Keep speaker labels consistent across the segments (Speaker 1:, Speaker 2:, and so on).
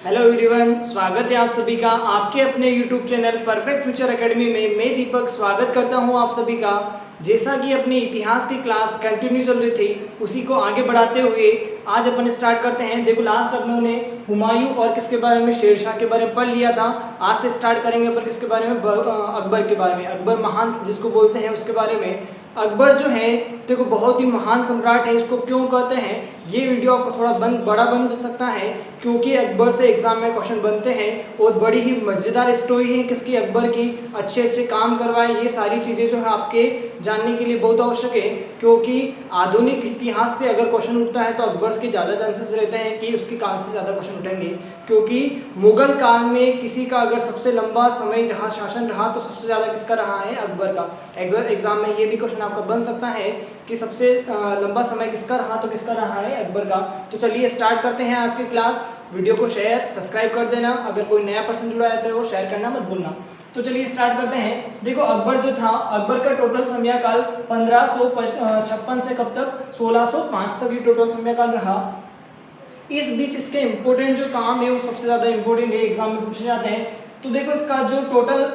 Speaker 1: Hello everyone, स्वागत है आप सभी का आपके अपने YouTube channel perfect future academy में। मैं दीपक स्वागत करता हूं आप सभी का। जैसा कि अपने इतिहास की क्लास कंटिन्यू चल रही थी, उसी को आगे बढ़ाते हुए आज अपन स्टार्ट करते हैं। देखो, लास्ट अपन ने हुमायूं और किसके बारे में, शेरशाह के बारे में पढ़ लिया था। आज से स्टार्ट करेंगे अपन किसके बारे में, अकबर के बारे में। अकबर महान जिसको बोलते हैं उसके बारे में। अकबर जो है देखो बहुत ही महान सम्राट है। इसको क्यों कहते हैं, ये वीडियो आपको थोड़ा बड़ा बन सकता है क्योंकि अकबर से एग्जाम में क्वेश्चन बनते हैं और बड़ी ही मज़ेदार स्टोरी है किसकी, अकबर की। अच्छे अच्छे काम करवाए, ये सारी चीज़ें जो है आपके जानने के लिए बहुत आवश्यक है क्योंकि आधुनिक इतिहास से अगर क्वेश्चन उठता है तो अकबर के ज़्यादा चांसेस रहते हैं कि उसके काल से ज़्यादा क्वेश्चन उठेंगे। क्योंकि मुगल काल में किसी का अगर सबसे लंबा समय रहा, शासन रहा, तो सबसे ज़्यादा किसका रहा है, अकबर का। एग्जाम में ये भी क्वेश्चन आपका बन सकता है कि सबसे लंबा समय किसका रहा, तो किसका रहा है, अकबर का। तो चलिए स्टार्ट करते हैं आज की क्लास। वीडियो को शेयर सब्सक्राइब कर देना, अगर कोई नया पर्सन जुड़ा है तो वो शेयर करना मत भूलना। तो चलिए स्टार्ट करते हैं। देखो, अकबर जो था, अकबर का टोटल समयकाल 1556 से कब तक, 1605 तक ये टोटल समयकाल रहा। इस बीच इसके इम्पोर्टेंट जो काम है वो सबसे ज़्यादा इम्पोर्टेंट है, एग्जाम में पूछे जाते हैं। तो देखो, इसका जो टोटल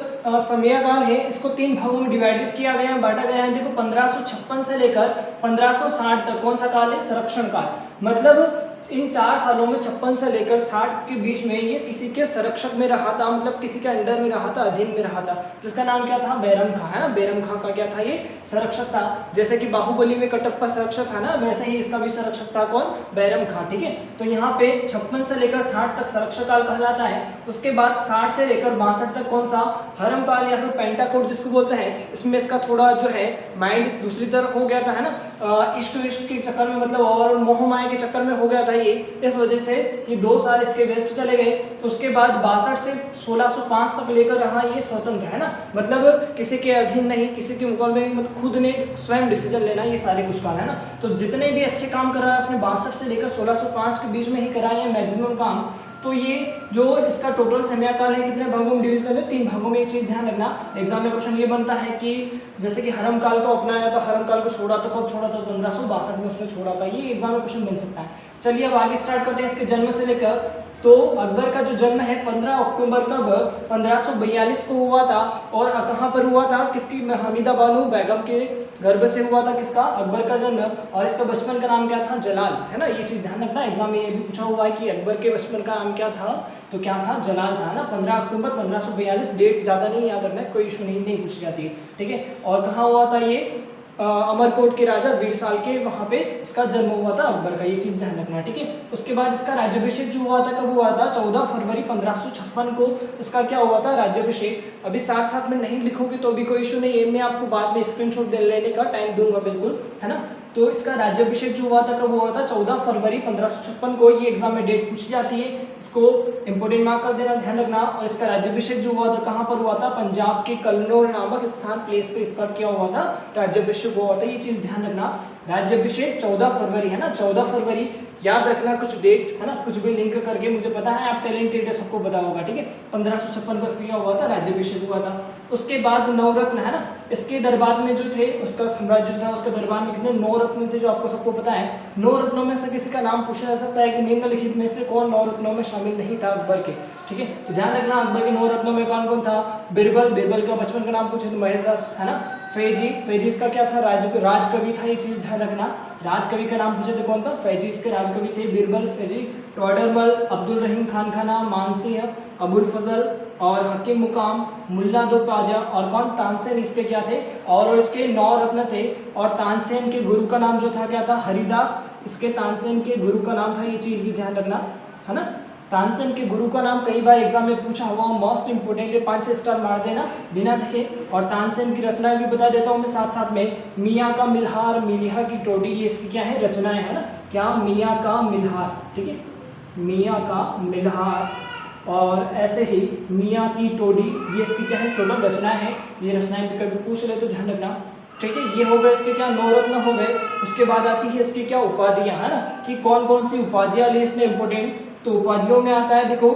Speaker 1: समयकाल है इसको 3 भागों में डिवाइडेड किया गया है, बांटा गया है। देखो, 1556 से लेकर 1560 तक कौन सा काल है, संरक्षण काल। मतलब इन 4 सालों में 56 से लेकर 60 के बीच में ये किसी के संरक्षक में रहा था, मतलब किसी के अंडर में रहा था, अधीन में रहा था, जिसका नाम क्या था, बैरम खां, है ना। बैरम खां का क्या था, ये संरक्षक था। जैसे कि बाहुबली में कटप्पा संरक्षक था ना, वैसे ही इसका भी संरक्षक था कौन, बैरम खां। ठीक है, तो यहाँ पे 56 से लेकर 60 तक संरक्षक काल कहलाता है। उसके बाद 60 से लेकर 62 तक कौन सा, हरम काल या फिर पेंटाकोट जिसको बोलते हैं। इसमें इसका थोड़ा जो है माइंड दूसरी तरफ हो गया था, है ना, इश्क विश्क के चक्कर में, मतलब और मोह माया के चक्कर में हो गया था ये। इस वजह से ये 2 साल इसके वेस्ट चले गए। उसके बाद 62 से 1605 तक लेकर रहा ये स्वतंत्र, है ना, मतलब किसी के अधीन नहीं, किसी के मुकाबले में, मतलब खुद ने स्वयं डिसीजन लेना, ये सारे कुछ काल, है ना। तो जितने भी अच्छे काम कर रहा है उसने 62 से लेकर 1605 के बीच में ही कराए हैं मैक्सिमम काम। तो ये जो इसका टोटल समयकाल है कितने भागों में डिवीजन है, 3 भागों में। एक चीज़ ध्यान रखना, एग्जाम में क्वेश्चन ये बनता है कि जैसे कि हरम काल को अपनाया तो हरम काल को छोड़ा तो कब छोड़ा, तो 1562 में उसने छोड़ा था। ये एग्जाम में क्वेश्चन बन सकता है। चलिए अब आगे स्टार्ट करते हैं इसके जन्म से लेकर। तो अकबर का जो जन्म है 15 अक्टूबर कब 1542 को हुआ था। और कहाँ पर हुआ था, किसकी, हमीदा बानो बेगम के गर्भ से हुआ था किसका, अकबर का जन्म। और इसका बचपन का नाम क्या था, जलाल, है ना। ये चीज़ ध्यान रखना, एग्जाम में ये भी पूछा हुआ है कि अकबर के बचपन का नाम क्या था, तो क्या था, जलाल था, ना। 15 अक्टूबर 1542, डेट ज़्यादा नहीं याद रखना, कोई इशू नहीं पूछी जाती है। ठीक है, और कहाँ हुआ था ये, अमरकोट के राजा वीरसाल के वहाँ पे इसका जन्म हुआ था अकबर का, ये चीज़ ध्यान रखना। ठीक है, उसके बाद इसका राज्याभिषेक जो हुआ था कब हुआ था, 14 फरवरी 1556 को इसका क्या हुआ था, राज्याभिषेक। अभी साथ साथ में नहीं लिखोगे तो भी कोई इशू नहीं है, मैं आपको बाद में स्क्रीनशॉट दे लेने का टाइम दूंगा बिल्कुल, है ना। तो इसका राज्याभिषेक जो हुआ था कब हुआ था, 14 फरवरी 1556 को। ये एग्जाम में डेट पूछी जाती है, इसको इंपोर्टेंट मार्क कर देना, ध्यान रखना। और इसका राज्याभिषेक जो हुआ था कहाँ पर हुआ था, पंजाब के कल्नौर नामक स्थान प्लेस पे इसका क्या हुआ था, राज्याभिषेक हुआ था। ये चीज़ ध्यान रखना, राज्याभिषेक 14 फरवरी, है ना, 14 फरवरी याद रखना, कुछ डेट, है ना, कुछ भी लिंक करके। मुझे पता है आप टैलेंटेड है, सबको पता होगा। ठीक है, 1556 को इसका क्या हुआ था, राज्याभिषेक हुआ था। उसके बाद नवरत्न, है ना, इसके दरबार में जो थे, उसका साम्राज्य था, उसके दरबार में कितने 9 रत्न थे, जो आपको सबको पता है। 9 रत्नों में से किसी का नाम पूछा जा सकता है कि निम्नलिखित में से कौन 9 रत्नों में शामिल नहीं था अकबर के। ठीक है, तो ध्यान रखना अकबर के 9 रत्नों में कौन कौन था, बिरबल, बिरबल का बचपन का नाम पूछे तो महेशदास, है ना। फैजी, फैजी इसका क्या था, राजकवि था, ये चीज़ ध्यान रखना। राजकवि का नाम पूछे तो कौन था, फैजी इसके राजकवि थे, बिरबल, फैजी। टोडरमल, अब्दुल रहीम खान का नाम, मानसिंह, अबुल फजल और हकीम मुकाम, मुल्ला दो पाजा और कौन, तानसेन इसके क्या थे, और इसके 9 रत्न थे। और तानसेन के गुरु का नाम जो था क्या था, हरिदास, इसके तानसेन के गुरु का नाम था, ये चीज़ भी ध्यान रखना, है ना। तानसेन के गुरु का नाम कई बार एग्जाम में पूछा हुआ, मोस्ट इंपोर्टेंट है, 5 स्टार मार देना बिना देखे। और तानसेन की रचनाएं भी बता देता हूँ मैं साथ साथ में। मियाँ का मिल्हार, मिलिहा की टोडी, ये इसकी क्या है, रचनाएं, है ना। क्या, मियाँ का मिल्हार, ठीक है, मियाँ का मिल्हार। और ऐसे ही मियाँ की टोडी, ये इसकी क्या है, टोटल रचनाएं हैं। ये रचनाएं भी कभी पूछ ले तो ध्यान रखना। ठीक है, ये हो गए इसके क्या, 9 रत्न हो गए। उसके बाद आती है इसकी क्या, उपाधियाँ, है ना, कि कौन कौन सी उपाधियाँ ली इसने इंपोर्टेंट। तो उपाधियों में आता है, देखो,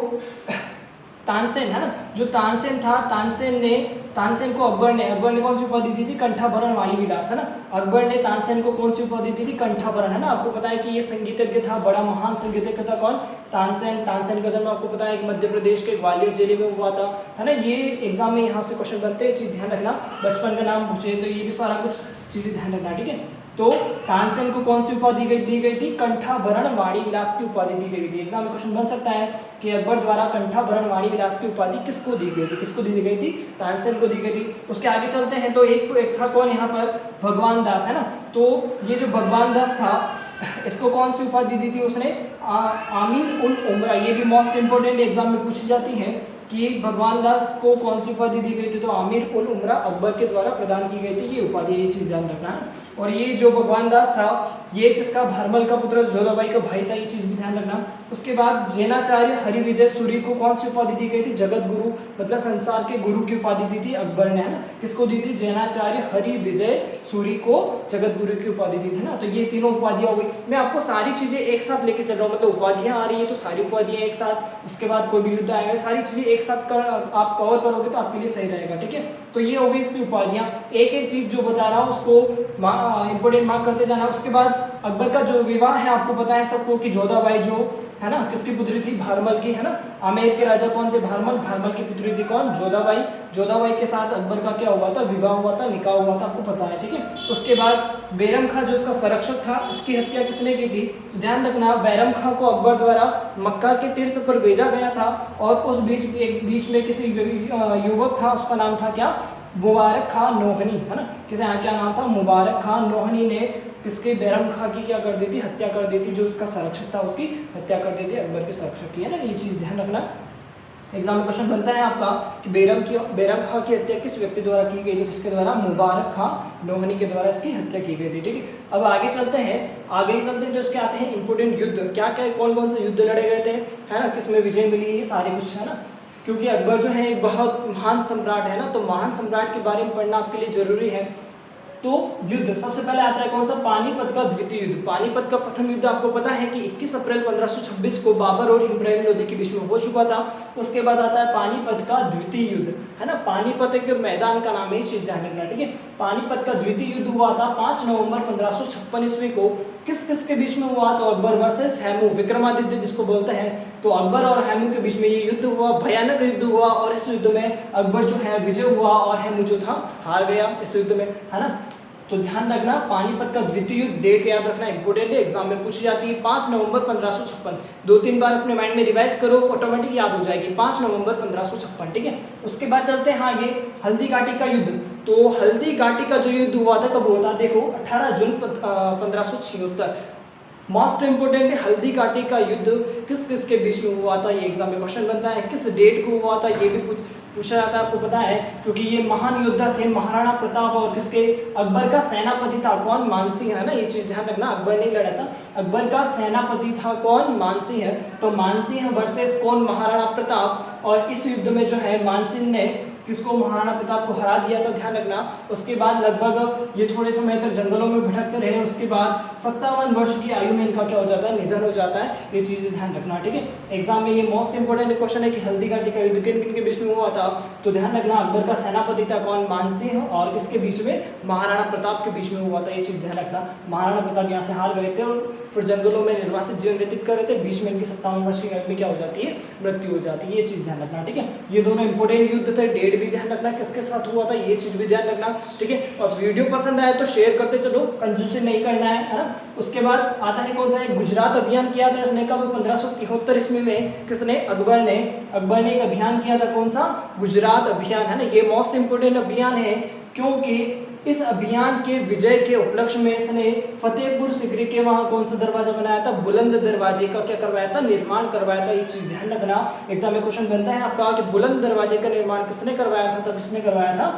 Speaker 1: तानसेन, है ना, जो तानसेन था, तानसेन ने तानसेन को अकबर ने कौन सी उपाधि दी थी? कंठाभरण वाणीविलास, है ना। अकबर ने तानसेन को कौन सी उपाधि दी थी? कंठाभरण, है ना। आपको पता है कि ये संगीतज्ञ था, बड़ा महान संगीतज्ञ था। कौन? तानसेन। तानसेन का जन्म आपको पता है मध्य प्रदेश के ग्वालियर जिले में हुआ था, है ना। ये एग्जाम में यहाँ से क्वेश्चन बनते हैं, चीज ध्यान रखना। बचपन का नाम पूछे तो ये भी सारा कुछ चीजें ध्यान रखना, ठीक है। तो तानसेन को कौन सी उपाधि दी गई थी? कंठाभरण वाणीविलास की उपाधि दी गई थी। एग्जाम में क्वेश्चन बन सकता है कि अकबर द्वारा कंठाभरण वाणीविलास की उपाधि किसको दी गई थी? किसको दी गई थी? तानसेन को दी गई थी। उसके आगे चलते हैं तो एक था कौन यहाँ पर? भगवान दास, है ना। तो ये जो भगवान दास था, इसको कौन सी उपाधि दी थी उसने? आमिर उल उमरा। ये भी मोस्ट इंपोर्टेंट एग्जाम में पूछी जाती है कि भगवान दास को कौन सी उपाधि दी गई थी? तो आमिर उल उमरा अकबर के द्वारा प्रदान की गई थी ये उपाधि, ये चीज ध्यान रखना है। और ये जो भगवान दास था, ये किसका? भारमल का पुत्र जोधाबाई का भाई था, ये चीज भी ध्यान रखना। उसके बाद जैनाचार्य हरिविजय सूरी को कौन सी उपाधि दी गई थी? जगत गुरु, मतलब संसार के गुरु की उपाधि दी थी अकबर ने, है ना। किसको दी थी? जैनाचार्य हरिविजय सूरी को जगत गुरु की उपाधि दी थी ना। तो ये तीनों उपाधियां हो गई। मैं आपको सारी चीजें एक साथ लेके चल रहा हूँ, मतलब उपाधियां आ रही है तो सारी उपाधियां एक साथ, उसके बाद कोई भी युद्ध आएगा, सारी चीजें एक साथ आप कवर करोगे तो आपके लिए सही रहेगा, ठीक है। तो ये हो गई इसकी उपाधियां। एक एक चीज जो बता रहा हूँ उसको इंपोर्टेंट मार्क करते जाना। उसके बाद अकबर का जो विवाह है आपको पता है सबको कि जोधाबाई जो है ना किसकी पुत्री थी? भारमल की, है ना। आमेर के राजा कौन थे? भारमल। भारमल की पुत्री थी कौन? जोधाबाई। जोधाबाई के साथ अकबर का क्या हुआ था? विवाह हुआ था, निकाह हुआ था, आपको पता है, ठीक है। उसके बाद बैरम खां जो इसका संरक्षक था, इसकी हत्या किसने की थी? ध्यान रखना, बैरम खां को अकबर द्वारा मक्का के तीर्थ पर भेजा गया था और उस बीच में किसी युवक था, उसका नाम था क्या? मुबारक खां नोहनी, है ना। किसे यहाँ क्या नाम था? मुबारक खां नोहनी ने किसके? बैरम खां की क्या कर दी थी? हत्या कर दी थी। जो उसका संरक्षक था उसकी हत्या कर दी थी, अकबर के संरक्षक की, है ना। ये चीज ध्यान रखना। एग्जाम में क्वेश्चन बनता है आपका कि बैरम खां की हत्या किस व्यक्ति द्वारा की गई थी? किसके द्वारा? मुबारक खां नोहनी के द्वारा इसकी हत्या की गई थी, ठीक है। अब आगे चलते हैं तो इसके आते हैं इंपोर्टेंट युद्ध। क्या क्या कौन कौन से युद्ध लड़े गए थे, है ना, किसमें विजय मिली, ये सारे कुछ, है ना। क्योंकि अकबर जो है एक बहुत महान सम्राट है ना, तो महान सम्राट के बारे में पढ़ना आपके लिए जरूरी है। तो युद्ध सबसे पहले आता है कौन सा? पानीपत का द्वितीय युद्ध। पानीपत का प्रथम युद्ध आपको पता है कि 21 अप्रैल 1526 को बाबर और इब्राहिम लोदी के बीच में हो चुका था। उसके बाद आता है पानीपत का द्वितीय युद्ध, है ना। पानीपत एक मैदान का नाम है, चीज ध्यान रखना, ठीक है। पानीपत का द्वितीय युद्ध हुआ था 5 नवंबर 1556 ईस्वी को। किस के बीच में हुआ? तो अकबर वर्सेस हेमू, विक्रमादित्य जिसको बोलते हैं। तो अकबर और हेमू के बीच में ये युद्ध हुआ, भयानक युद्ध हुआ और इस युद्ध में अकबर जो है विजय हुआ और हेमू जो था हार गया इस युद्ध में, है ना। तो ध्यान रखना, पानीपत का द्वितीय युद्ध, डेट याद रखना, इंपोर्टेंट है, एग्जाम में पूछी जाती है। 5 नवंबर 1556, 2-3 बार अपने माइंड में रिवाइज करो, ऑटोमेटिक याद हो जाएगी। 5 नवंबर 1556, ठीक है। उसके बाद चलते हैं आगे, हल्दी घाटी का युद्ध। तो हल्दी घाटी का जो युद्ध हुआ था कब हुआ था? देखो 18 जून 1576। मोस्ट इंपोर्टेंट है, हल्दी घाटी का युद्ध किस के बीच में हुआ था? ये एग्जाम में क्वेश्चन बनता है। किस डेट को हुआ था ये भी पूछा जाता है, आपको पता है, क्योंकि ये महान योद्धा थे महाराणा प्रताप और किसके? अकबर का सेनापति था कौन? मानसिंह, है ना। ये चीज ध्यान रखना, अकबर नहीं लड़ा था, अकबर का सेनापति था कौन? मानसिंह। तो मानसिंह वर्सेस कौन? महाराणा प्रताप। और इस युद्ध में जो है मानसिंह ने किसको? महाराणा प्रताप को हरा दिया था, ध्यान रखना। उसके बाद लगभग ये थोड़े समय तक जंगलों में भटकते रहे। उसके बाद 57 वर्ष की आयु में इनका क्या हो जाता है? निधन हो जाता है। ये चीजें ध्यान रखना, ठीक है। एग्जाम में ये मोस्ट इंपोर्टेंट क्वेश्चन है कि हल्दी घाटी का युद्ध किन किन के बीच में हुआ था? तो ध्यान रखना, अकबर का सेनापति था कौन? मानसिंह, और किसके बीच में? महाराणा प्रताप के बीच में हुआ था। ये चीज ध्यान रखना, महाराणा प्रताप यहाँ से हार गए थे और फिर जंगलों में निर्वासित जीवन व्यतीत कर रहे थे। बीच में इनकी 57 वर्ष की आयु में क्या हो जाती है? मृत्यु हो जाती है। ये चीज ध्यान रखना, ठीक है। ये दोनों इंपोर्टेंट युद्ध थे, डेट भी ध्यान रखना किसके साथ हुआ था, ये चीज भी ध्यान रखना, ठीक है। और वीडियो पसंद आए तो शेयर करते चलो, कंजूसी नहीं करना है ना। उसके बाद आता है कौन सा? एक गुजरात अभियान किया था इसने कब? 1573 ईस्वी में। किसने? अकबर ने एक अभियान किया था, कौन सा? गुजरात अभियान, है ना। ये मोस्ट इंपोर्टेंट अभियान है क्योंकि इस अभियान के विजय के उपलक्ष्य में इसने फतेहपुर सिकरी के वहां कौन सा दरवाजा बनाया था? बुलंद दरवाजे का क्या करवाया था? निर्माण करवाया था। ये चीज ध्यान रखना, एग्जाम में क्वेश्चन बनता है आपका कि बुलंद दरवाजे का निर्माण किसने करवाया था? तब किसने करवाया था?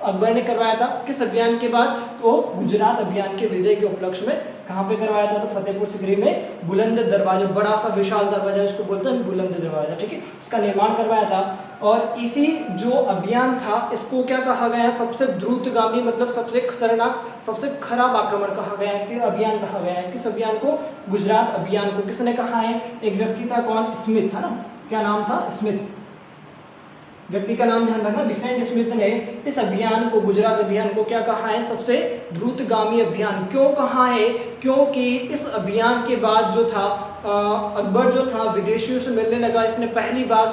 Speaker 1: अकबर ने करवाया था। किस अभियान के बाद? तो गुजरात अभियान के विजय के उपलक्ष्य में। कहाँ पे करवाया था? तो फतेहपुर सिकरी में बुलंद दरवाजा, बड़ा सा विशाल दरवाजा उसको बोलते हैं बुलंद दरवाजा, ठीक है, उसका निर्माण करवाया था। और इसी जो अभियान था इसको क्या कहा गया? सबसे द्रुतगामी, मतलब सबसे खतरनाक, सबसे खराब आक्रमण कहा गया है, कि अभियान कहा गया है। किस अभियान को? गुजरात अभियान को। किसने कहा है? एक व्यक्ति था कौन? स्मिथ, है ना। क्या नाम था? स्मिथ। व्यक्ति का नाम ध्यान रखना, बिसेंट स्मिथ ने इस अभियान को, गुजरात अभियान को क्या कहा है, सबसे द्रुतगामी अभियान। क्यों कहा है, क्योंकि इस अभियान के बाद जो था अकबर जो था विदेशियों से मिलने लगा, इसने पहली बार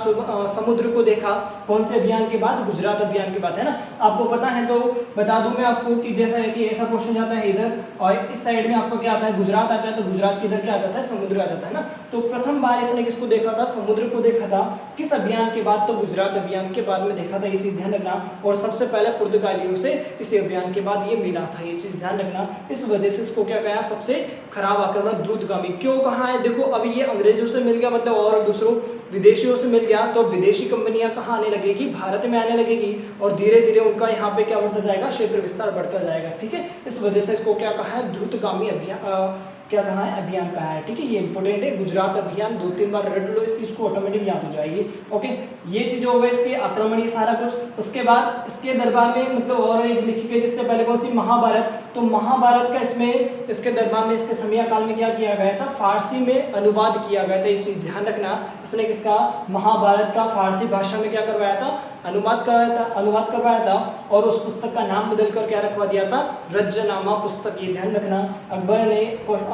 Speaker 1: समुद्र को देखा। कौन से अभियान के बाद, गुजरात अभियान के बाद, है ना। आपको पता है तो बता दूं मैं आपको कि जैसा है कि ऐसा क्वेश्चन जाता है इधर और इस साइड में आपको क्या आता है, गुजरात आता है, तो गुजरात के इधर क्या आ जाता है, समुद्र आ जाता है ना। तो प्रथम बार इसने किसको देखा था, समुद्र को देखा था। किस अभियान के बाद, तो गुजरात अभियान के बाद में देखा था, ये चीज ध्यान रखना। और सबसे पहले पुर्तगालियों से इसी अभियान के बाद ये मिला था, ये चीज ध्यान रखना। इस वजह से इसको क्या कहा, सबसे खराब आक्रमण, द्रुतगामी। क्यों कहा है, देखो अभी ये अंग्रेजों से मिल गया, मतलब और दूसरों विदेशियों से मिल गया, तो विदेशी कंपनियां कहाँ आने लगेगी, भारत में आने लगेगी, और धीरे धीरे उनका यहाँ पे क्या बढ़ता जाएगा, क्षेत्र विस्तार बढ़ता जाएगा। ठीक है, इस वजह से इसको क्या कहा है, द्रुतगामी अभियान, क्या कहा है, अभियान कहा है। ठीक है, ये इंपॉर्टेंट है, गुजरात अभियान 2-3 बार रट लो, इस चीज को ऑटोमेटिक याद हो जाएगी। ओके, ये चीज हो गई इसके आक्रमण, ये सारा कुछ। उसके बाद इसके दरबार में मतलब और एक लिखी गई, जिससे पहले कौन सी, महाभारत। तो महाभारत का इसमें इसके दरबार में, इसके समय काल में क्या किया गया था, फारसी में अनुवाद किया गया था। ये चीज ध्यान रखना, इसने किसका, महाभारत का फारसी भाषा में क्या करवाया था, अनुवाद करवाया था। और उस पुस्तक का नाम बदलकर क्या रखवा दिया था, रज्जनामा पुस्तक। ये ध्यान रखना, अकबर ने,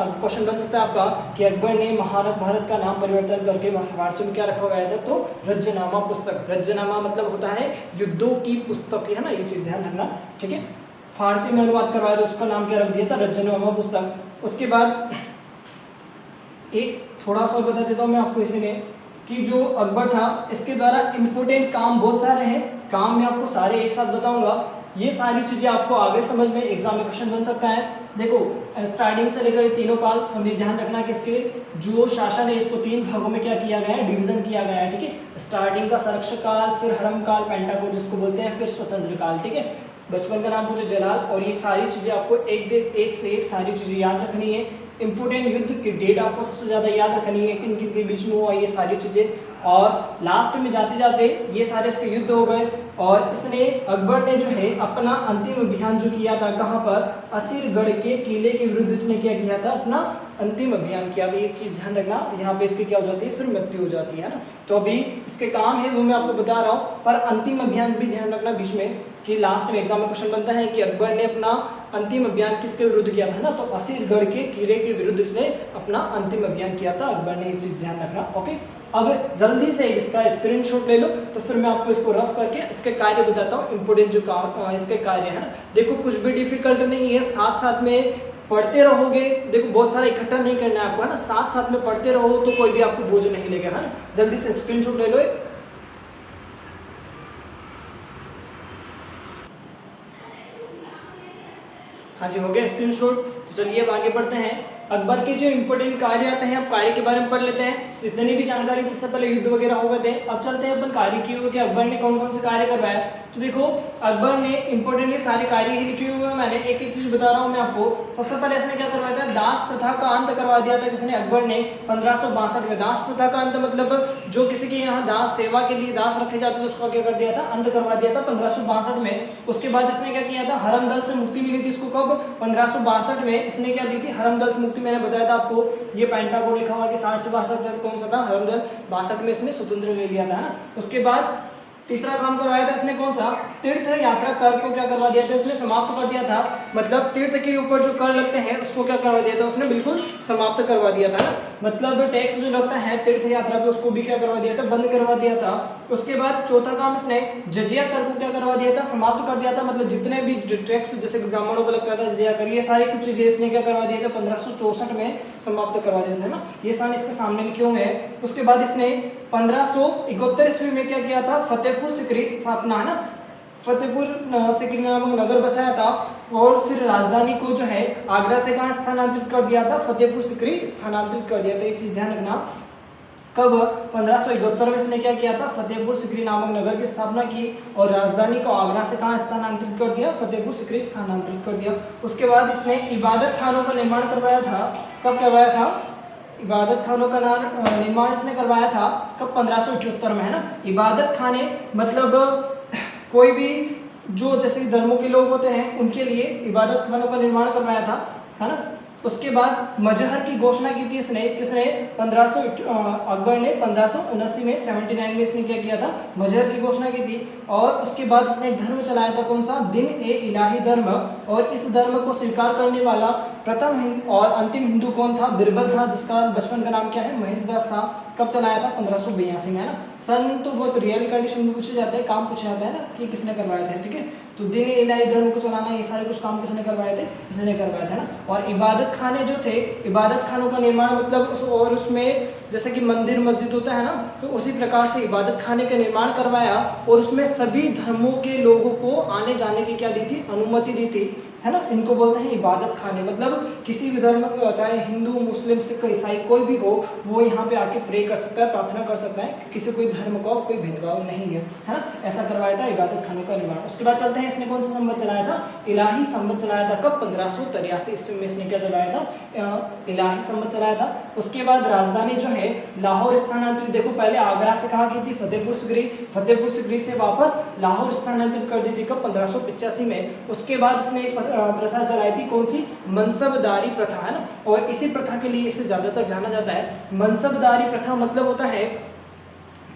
Speaker 1: क्वेश्चन बन सकता है आपका कि अकबर ने महाभारत का नाम परिवर्तन करके फारसी में क्या रखवाया था, तो रज्जनामा पुस्तक। रज्जनामा मतलब होता है युद्धों की पुस्तक, है ना, ये चीज ध्यान रखना। ठीक है, फारसी में अनुवाद करवाया तो उसका नाम क्या रख दिया था, रज्जनामा पुस्तक। उसके बाद एक थोड़ा सा बता देता हूँ मैं आपको इसी में कि जो अकबर था, इसके द्वारा इंपोर्टेंट काम बहुत सारे हैं। काम मैं आपको सारे एक साथ बताऊंगा, ये सारी चीजें आपको आगे समझ में एग्जाम में क्वेश्चन बन सकता है। देखो स्टार्टिंग से लेकर तीनों काल समय ध्यान रखना कि इसके जो शासन है इसको 3 भागों में क्या किया गया है, डिवीजन किया गया है। ठीक है, स्टार्टिंग का संरक्षक काल, फिर हरम काल, पेंटाकोड जिसको बोलते हैं, फिर स्वतंत्र काल। ठीक है, बचपन का नाम पूछे जलाल। और ये सारी चीजें आपको एक से एक सारी चीजें याद रखनी है। इंपोर्टेंट युद्ध की डेट आपको सबसे ज्यादा याद रखनी है, किन किन के बीच में हुआ ये सारी चीजें। और लास्ट में जाते जाते ये सारे इसके युद्ध हो गए। और इसने, अकबर ने जो है अपना अंतिम अभियान जो किया था, कहाँ पर, असीरगढ़ के किले के विरुद्ध इसने क्या किया था, अपना अंतिम अभियान किया था। ये चीज ध्यान रखना, यहाँ पे इसकी क्या हो जाती है, फिर मृत्यु हो जाती है ना। तो अभी इसके काम है वो मैं आपको बता रहा हूँ, पर अंतिम अभियान भी ध्यान रखना बीच में कि लास्ट में एग्जाम में क्वेश्चन बनता है कि अकबर ने अपना अंतिम अभियान किसके विरुद्ध किया था ना, तो असीरगढ़ के किले के विरुद्ध इसने अपना अंतिम अभियान किया था अकबर ने। ये चीज ध्यान रखना। ओके, अब जल्दी से इसका स्क्रीनशॉट ले लो, तो फिर मैं आपको इसको रफ करके इसके कार्य बताता हूँ, इंपोर्टेंट जो काम इसके कार्य है ना। देखो कुछ भी डिफिकल्ट नहीं है, साथ साथ में पढ़ते रहोगे। देखो बहुत सारा इकट्ठा नहीं करना है आपको, है ना, साथ साथ में पढ़ते रहो तो कोई भी आपको बोझ नहीं लेगा, है ना। जल्दी से स्क्रीनशॉट ले लो। हाँ जी, हो गया स्क्रीनशॉट। तो चलिए अब आगे बढ़ते हैं। अकबर के जो इंपोर्टेंट कार्य आते हैं, अब कार्य के बारे में पढ़ लेते हैं। जितनी भी जानकारी थी, इससे पहले युद्ध वगैरह हो गए थे। अब चलते हैं अपन कार्य की ओर कि अकबर ने कौन कौन से कार्य करवाया। तो देखो अकबर ने इंपोर्टेंट ये सारे कार्य ही लिखे हुए हैं, मैंने एक एक चीज बता रहा हूँ मैं आपको। सबसे पहले इसने क्या करवाया था, दास प्रथा का अंत करवा दिया था किसने, अकबर ने 1562 में। दास प्रथा का अंत मतलब जो किसी के यहाँ दास सेवा के लिए दास रखे जाते थे उसका क्या कर दिया था, अंत करवा दिया था 1562 में। उसके बाद इसने क्या किया था, हरमदल से मुक्ति मिली थी इसको। कब, 1562 में इसने क्या दी थी, हरमदल से मुक्ति। मैंने बताया था आपको, ये पेंटाकोड लिखा हुआ कि 60 से 62 तक कौन सा था, हरमदल। 62 में इसने स्वतंत्र ले लिया था ना। उसके बाद तीसरा काम करवाया था इसने कौन सा, तीर्थ यात्रा कर को क्या करवा दिया था, इसने समाप्त कर दिया था। मतलब तीर्थ के ऊपर जो कर लगते हैं उसको क्या करवा दिया था, उसने बिल्कुल समाप्त करवा दिया था ना। मतलब टैक्स जो लगता है तीर्थ यात्रा पे उसको भी क्या करवा दिया था, बंद करवा दिया था। उसके बाद चौथा काम इसने जजिया कर को क्या करवा दिया था, समाप्त कर दिया था। मतलब जितने भी टैक्स जैसे ब्राह्मणों को लगता था जजिया कर, ये सारी कुछ चीजें इसने क्या करवा दिया था, 1564 में समाप्त करवा दिया था ना। ये सारे इसके सामने लिखे हुए हैं। उसके बाद इसने 1571 ईस्वी में क्या किया था, फतेहपुर सिकरी स्थापना, है ना। फतेहपुर सिकरी नामक नगर बसाया था। और फिर राजधानी को जो है आगरा से कहाँ स्थानांतरित कर दिया था, फतेहपुर सिकरी स्थानांतरित कर दिया था। ये चीज ध्यान रखना। कब, 1571 में इसने क्या किया था, फतेहपुर सिकरी नामक नगर की स्थापना की और राजधानी को आगरा से कहाँ स्थानांतरित कर दिया, फतेहपुर सिकरी स्थानांतरित कर दिया। उसके बाद इसने इबादत खानों का निर्माण करवाया था। कब करवाया था, इबादत खानों का निर्माण इसने करवाया था कब, 1578 में, है ना। इबादत खाने मतलब कोई भी जो जैसे धर्मों के लोग होते हैं उनके लिए इबादत खानों का निर्माण करवाया था, है ना। उसके बाद मजहर की घोषणा की थी इसने, किसने, 1500 अकबर ने 1579 में 79 में इसने क्या किया था, मजहर की घोषणा की थी। और उसके बाद इसने एक धर्म चलाया था, कौन सा, दिन ए इलाही धर्म। और इस धर्म को स्वीकार करने वाला प्रथम और अंतिम हिंदू कौन था, बिरबल था, जिसका बचपन का नाम क्या है, महेश दास था। कब चलाया था, 1582 में, है ना। सन तो बहुत रियल कंडीशन में पूछे जाते हैं, काम पूछे जाता है ना कि किसने करवाया था, ठीक है। तो दिन इलाही धर्म को चलाना, ये सारे कुछ काम किसने करवाए थे, इसने करवाया था ना। और इबादत खाने जो थे, इबादत खानों का निर्माण मतलब और उसमें जैसे कि मंदिर मस्जिद होता है ना, तो उसी प्रकार से इबादत खाने का निर्माण करवाया। और उसमें सभी धर्मों के लोगों को आने जाने की क्या दी थी, अनुमति दी थी, है ना। इनको बोलते हैं इबादत खाने। मतलब किसी भी धर्म का, चाहे हिंदू मुस्लिम सिख ईसाई कोई भी हो, वो यहाँ पे आके प्रे कर सकता है, प्रार्थना कर सकता है। किसी कोई धर्म का कोई भेदभाव नहीं है ना। ऐसा करवाया था इबादत खाने का निर्माण। उसके बाद चलते हैं, इसने कौन सा संवत चलाया था, इलाही संवत चलाया था। कब, 1583 ईस्वी में इसने क्या चलाया था, इलाही संवत चलाया था। उसके बाद राजधानी जो है लाहौर स्थानांतरित, देखो पहले आगरा से कहा की थी, फतेहपुर सिकरी, फतेहपुर सिकरी से वापस लाहौर स्थानांतरित कर दी थी। कब, 1585 में। उसके बाद इसने एक प्रथा चलाई थी, कौन सी, मनसबदारी प्रथा, है ना। और इसी प्रथा के लिए इसे ज्यादातर जाना जाता है। मनसबदारी प्रथा मतलब होता है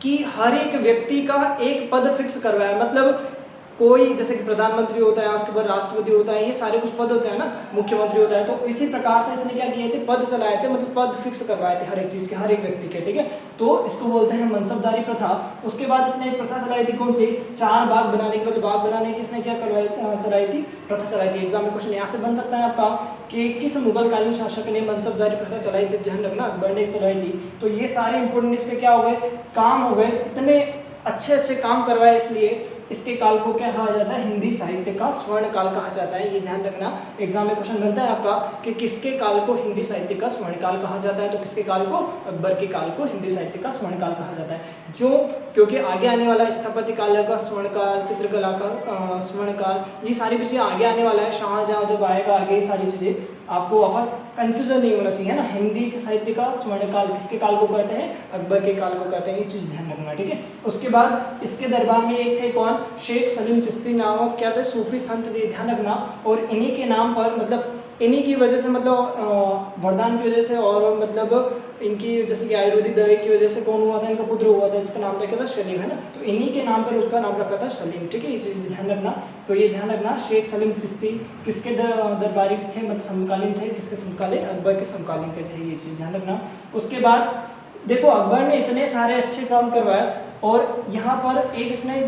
Speaker 1: कि हर एक व्यक्ति का एक पद फिक्स करवाया। मतलब कोई जैसे कि प्रधानमंत्री होता है, उसके बाद राष्ट्रपति होता है, ये सारे कुछ पद होते हैं ना, मुख्यमंत्री होता है। तो इसी प्रकार से इसने क्या किए थे, पद चलाए थे, मतलब पद फिक्स करवाए थे हर एक चीज के, हर एक व्यक्ति के, ठीक है। तो इसको बोलते हैं मनसबदारी प्रथा। उसके बाद इसने एक प्रथा चलाई थी, कौन सी, 4 बाग बनाने की, मतलब बाग बनाने की इसने क्या चलाई थी, प्रथा चलाई थी। एग्जाम में क्वेश्चन यहाँ से बन सकता है आपका कि किस मुगलकालीन शासक ने मनसबदारी प्रथा चलाई थी, ध्यान रखना, अकबर ने चलाई थी। तो ये सारे इंपोर्टेंट इसके क्या हो गए, काम हो गए, इतने अच्छे अच्छे काम करवाए, इसलिए इसके काल को क्या कहा जाता है, हिंदी साहित्य का स्वर्ण काल कहा जाता है। ये ध्यान रखना, एग्जाम में क्वेश्चन बनता है आपका कि किसके काल को हिंदी साहित्य का स्वर्ण काल कहा जाता है। तो किसके काल को, अकबर के काल को हिंदी साहित्य का स्वर्ण काल कहा जाता है। क्यों, क्योंकि आगे आने वाला स्थापत्य काल का स्वर्ण काल, चित्रकला का स्वर्ण काल, ये सारी चीजें आगे आने वाला है। शाहजहां जब आएगा आगे, ये सारी चीजें आपको वापस कंफ्यूजन नहीं होना चाहिए ना। हिंदी के साहित्य का स्वर्ण काल किसके काल को कहते हैं, अकबर के काल को कहते हैं, ये चीज ध्यान रखना, ठीक है। उसके बाद इसके दरबार में एक थे कौन, शेख सलीम चिश्ती नामक क्या थे, सूफी संत थे, ध्यान रखना। और इन्हीं के नाम पर, मतलब इन्हीं की वजह से, मतलब वरदान की वजह से, और मतलब इनकी जैसे कि आयुर्वेदिक दवाई की वजह से कौन हुआ था, इनका पुत्र हुआ था, जिसका नाम क्या था, सलीम, है ना। तो इन्हीं के नाम पर उसका नाम रखा था सलीम, ठीक है। ये चीज ध्यान रखना। तो ये ध्यान रखना, शेख सलीम चिश्ती किसके दरबारी थे, मतलब समकालीन थे, किसके समकालीन, अकबर के समकालीन के थे, ये चीज ध्यान रखना। उसके बाद देखो अकबर ने इतने सारे अच्छे काम करवाए, और यहाँ पर एक इसने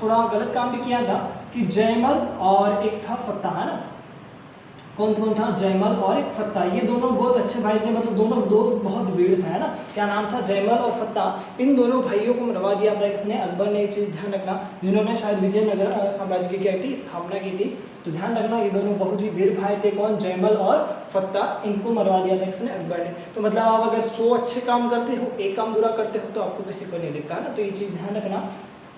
Speaker 1: थोड़ा गलत काम भी किया था कि जयमल और एक था फत्ता, है ना। कौन कौन था, जयमल और एक फत्ता, ये दोनों बहुत अच्छे भाई थे, मतलब दोनों दो बहुत वीर था, है ना। क्या नाम था, जयमल और फत्ता। इन दोनों भाइयों को मरवा दिया था किसने, अकबर ने। एक चीज ध्यान रखना, जिन्होंने शायद विजयनगर साम्राज्य की क्या थी, स्थापना की थी। तो ध्यान रखना, ये दोनों बहुत ही वीर भाई थे, कौन, जयमल और फत्ता। इनको मरवा दिया था किसने, अकबर ने। तो मतलब आप अगर 100 अच्छे काम करते हो, एक काम बुरा करते हो, तो आपको किसी को नहीं दिखता, है ना। तो ये चीज ध्यान रखना,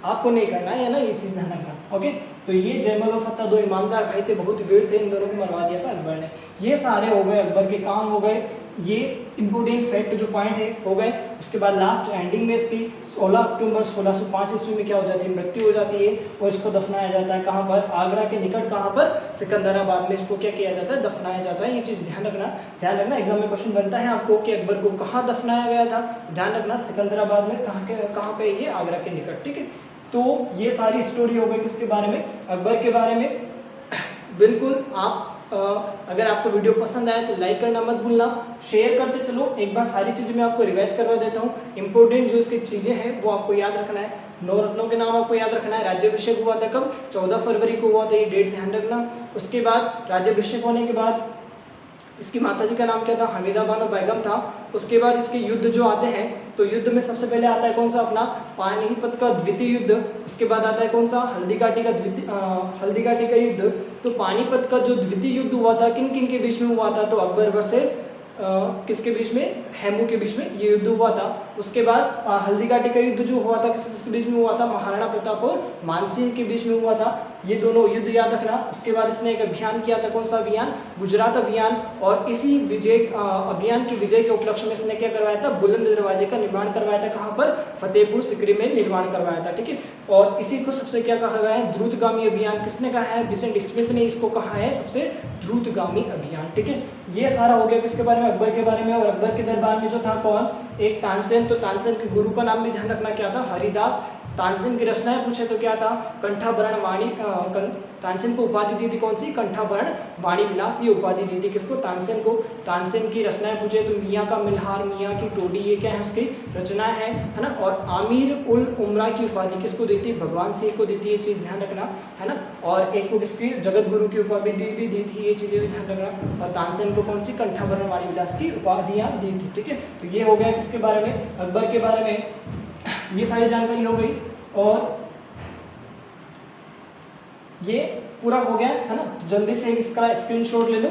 Speaker 1: आपको नहीं करना है ना, ये चीज ध्यान रखना, ओके। तो ये जयमल और फत्ता 2 ईमानदार भाई थे, बहुत वीर थे, इन दोनों को मरवा दिया था अकबर ने। ये सारे हो गए अकबर के काम, हो गए ये इंपोर्टेंट फैक्ट जो पॉइंट है, हो गए। उसके बाद लास्ट एंडिंग में इसकी 16 अक्टूबर 1605 ईस्वी में क्या हो जाती है, मृत्यु हो जाती है। और इसको दफनाया जाता है कहाँ पर, आगरा के निकट, कहाँ पर, सिकंदराबाद में इसको क्या किया जाता है, दफनाया जाता है। ये चीज़ ध्यान रखना। एग्जाम में क्वेश्चन बनता है आपको कि अकबर को कहाँ दफनाया गया था, ध्यान रखना, सिकंदराबाद में, कहाँ पे, ये आगरा के निकट, ठीक है। तो ये सारी स्टोरी हो गई किसके बारे में, अकबर के बारे में। बिल्कुल आप अगर आपको वीडियो पसंद आए तो लाइक करना मत भूलना, शेयर करते चलो। एक बार सारी चीज़ें मैं आपको रिवाइज करवा देता हूँ। इंपॉर्टेंट जो इसकी चीज़ें हैं वो आपको याद रखना है। 9 रत्नों के नाम आपको याद रखना है। राज्याभिषेक हुआ था कब, 14 फरवरी को हुआ था, ये डेट ध्यान रखना। उसके बाद राज्याभिषेक होने के बाद इसकी माताजी का नाम क्या था, हमीदा बानो बेगम था। उसके बाद इसके युद्ध जो आते हैं, तो युद्ध में सबसे पहले आता है कौन सा, अपना पानीपत का द्वितीय युद्ध। उसके बाद आता है कौन सा, हल्दी घाटी का युद्ध। तो पानीपत का जो द्वितीय युद्ध हुआ था, किन किन के बीच में हुआ था, तो अकबर वर्सेस किसके बीच में, हेमू के बीच में ये युद्ध हुआ था। उसके बाद हल्दी घाटी का युद्ध जो हुआ था किसके बीच में हुआ था, महाराणा प्रताप और मानसिंह के बीच में हुआ था। ये दोनों युद्ध याद रखना। उसके बाद इसने एक अभियान किया था, कौन सा अभियान, गुजरात अभियान, और इसी अभियान की विजय के उपलक्ष्य में इसने क्या करवाया था, बुलंद दरवाजे का निर्माण करवाया था। कहाँ पर, फतेहपुर सिकरी में निर्माण करवाया था। ठीक है, और इसी को सबसे क्या कहा गया है, द्रुतगामी अभियान। किसने कहा है, विंसेंट स्मिथ ने इसको कहा है सबसे द्रुतगामी अभियान। ठीक है, ये सारा हो गया किसके बारे में, अकबर के बारे में। और अकबर के दरबार में जो था कौन, एक तानसेन। तो तानसेन के गुरु का नाम भी ध्यान रखना क्या था, हरिदास। तानसेन की रचनाएं पूछे तो क्या था, कंठाभरण वाणी। तानसेन को उपाधि दी थी कौन सी, कंठाभरण वाणी विलास, ये उपाधि दी थी किसको, तानसेन को। तानसेन की रचनाएं पूछे तो मियाँ का मिल्हार, मियाँ की टोडी, ये क्या है उसकी रचनाएं हैं, है ना। और आमिर उल उमरा की उपाधि किसको दी थी, भगवान सिंह को दी थी, ये चीज़ ध्यान रखना, है ना। और एक को किसकी, जगत गुरु की उपाधि भी दी थी, ये चीज़ें भी ध्यान रखना। और तानसेन को कौन सी, कंठाभरण वाणी विलास की उपाधियाँ दी थी। ठीक है, तो ये हो गया किसके बारे में, अकबर के बारे में, ये सारी जानकारी हो गई। और ये पूरा हो गया, है ना। जल्दी से इसका स्क्रीनशॉट ले लो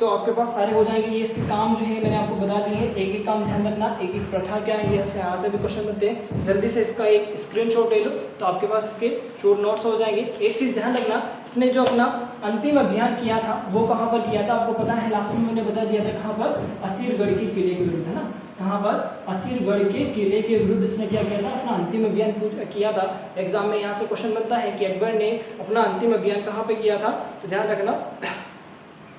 Speaker 1: तो आपके पास सारे हो जाएंगे। ये इसके काम जो है मैंने आपको बता दिए हैं, एक एक काम ध्यान रखना, एक एक प्रथा क्या है, ये यहाँ से भी क्वेश्चन बनते हैं। जल्दी से इसका एक स्क्रीनशॉट ले लो तो आपके पास इसके शॉर्ट नोट्स हो जाएंगे। एक चीज़ ध्यान रखना, इसने जो अपना अंतिम अभियान किया था वो कहाँ पर किया था, आपको पता है, लास्ट में मैंने बता दिया था, कहाँ पर, असीरगढ़ के किले के विरुद्ध, है ना। कहाँ पर, असीरगढ़ के किले के विरुद्ध इसने क्या किया था, अपना अंतिम अभियान किया था। एग्जाम में यहाँ से क्वेश्चन बनता है कि अकबर ने अपना अंतिम अभियान कहाँ पे किया था, तो ध्यान रखना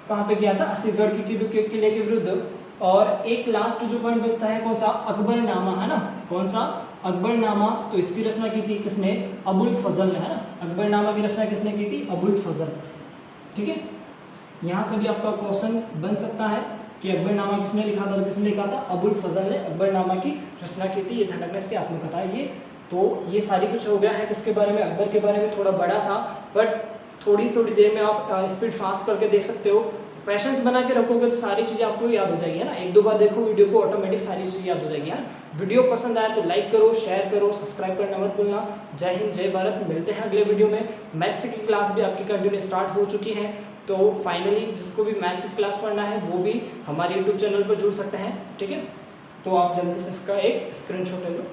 Speaker 1: कहाँ पे किया था, असीरगढ़ के किले के विरुद्ध। और एक लास्ट जो पॉइंट बनता है कौन सा, अकबरनामा, है ना। कौन सा, अकबरनामा। तो इसकी रचना की थी किसने, अबुल फजल ने, है ना। अकबरनामा की रचना किसने की थी, अबुल फजल। ठीक है, यहाँ से भी आपका क्वेश्चन बन सकता है कि अकबरनामा किसने लिखा था, किसने लिखा था, अबुल फजल ने अकबरनामा की रचना की थी। ये ध्यान रखना, इसके आत्मकथा है ये। तो ये सारी कुछ हो गया है किसके बारे में, अकबर के बारे में। थोड़ा बड़ा था बट थोड़ी देर में आप स्पीड फास्ट करके देख सकते हो। पैशंस बना के रखोगे तो सारी चीज़ें आपको याद हो जाएगी, है ना। एक दो बार देखो वीडियो को, ऑटोमेटिक सारी चीज़ें याद हो जाएगी, है ना। वीडियो पसंद आए तो लाइक करो, शेयर करो, सब्सक्राइब करना मत भूलना। जय हिंद, जय भारत। मिलते हैं अगले वीडियो में। मैथ्स की क्लास भी आपकी कंटिन्यू स्टार्ट हो चुकी है, तो फाइनली जिसको भी मैथ्स की क्लास पढ़ना है वो भी हमारे यूट्यूब चैनल पर जुड़ सकते हैं। ठीक है, तो आप जल्दी से इसका एक स्क्रीनशॉट ले लो।